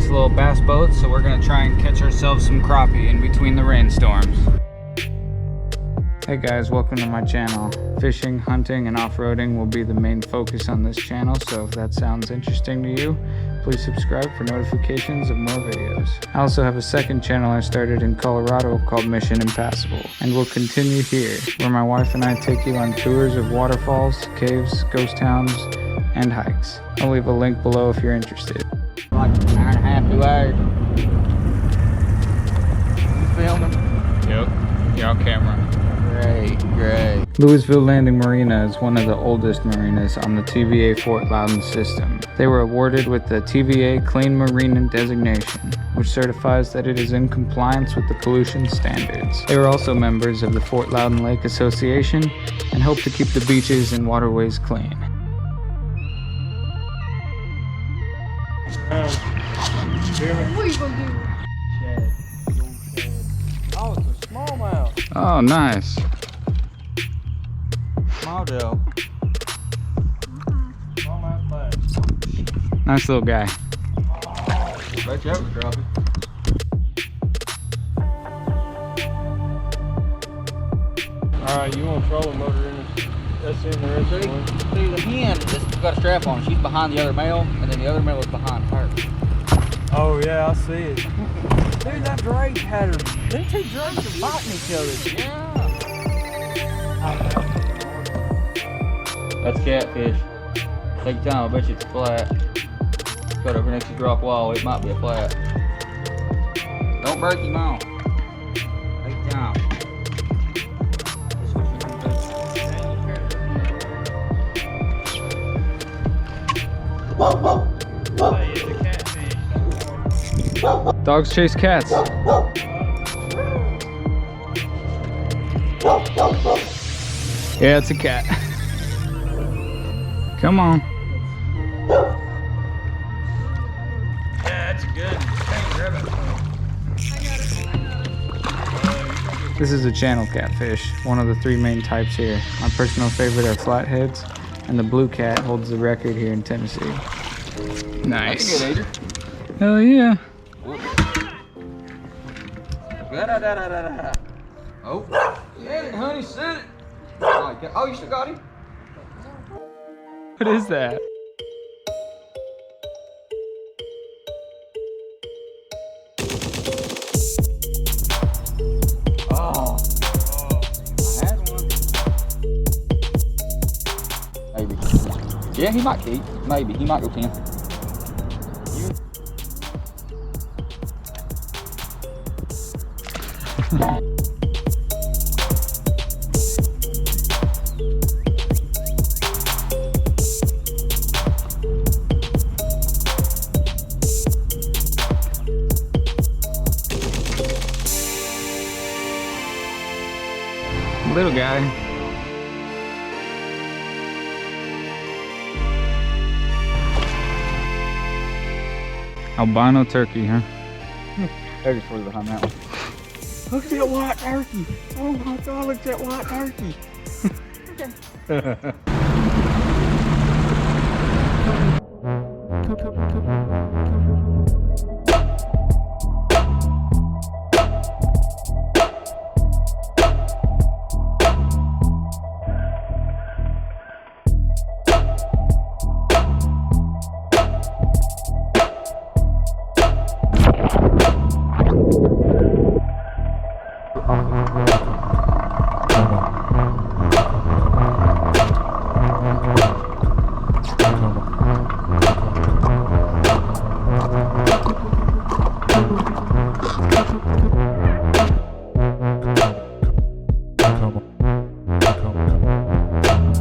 nice little bass boat, so we're gonna try and catch ourselves some crappie in between the rainstorms. Hey guys, welcome to my channel. Fishing, hunting, and off-roading will be the main focus on this channel, so if that sounds interesting to you, please subscribe for notifications of more videos. I also have a second channel I started in Colorado called Mission Impassable, and will continue here, where my wife and I take you on tours of waterfalls, caves, ghost towns, and hikes. I'll leave a link below if you're interested. Like an hour and a half, 2 hours. You filming? Yep, you're on camera. Great. Louisville Landing Marina is one of the oldest marinas on the TVA Fort Loudon System. They were awarded with the TVA Clean Marina designation, which certifies that it is in compliance with the pollution standards. They were also members of the Fort Loudon Lake Association and hope to keep the beaches and waterways clean. What are you gonna do? Oh, it's a smallmouth. Oh, nice. Small deal. Smallmouth bass. Nice little guy. Bet you ever drop it. Alright, you want trolling motor in this? That's in there, isn't it? See, the hen just got a strap on. She's behind the other male, and then the other male is behind her. Oh yeah, I see it. Dude, that drake had her. Them two drakes are biting each other. Yeah. That's catfish. Take your time, I bet you it's flat. Cut over next to drop wall, it might be a flat. Don't break him off. Take your time. This is what you can do. Dogs chase cats. Yeah, it's a cat. Come on. Yeah, that's good. This is a channel catfish, one of the 3 main types here. My personal favorite are flatheads, and the blue cat holds the record here in Tennessee. Nice. That's a good eater. Hell yeah. Oh, yeah, honey, sit it. Oh, you still got him? What is that? Oh, I had one. Maybe. Yeah, he might keep. Maybe. He might go 10. Little guy. Albino turkey, huh? They're just further behind that one. Look at that white turkey. Oh my God, look at that white turkey.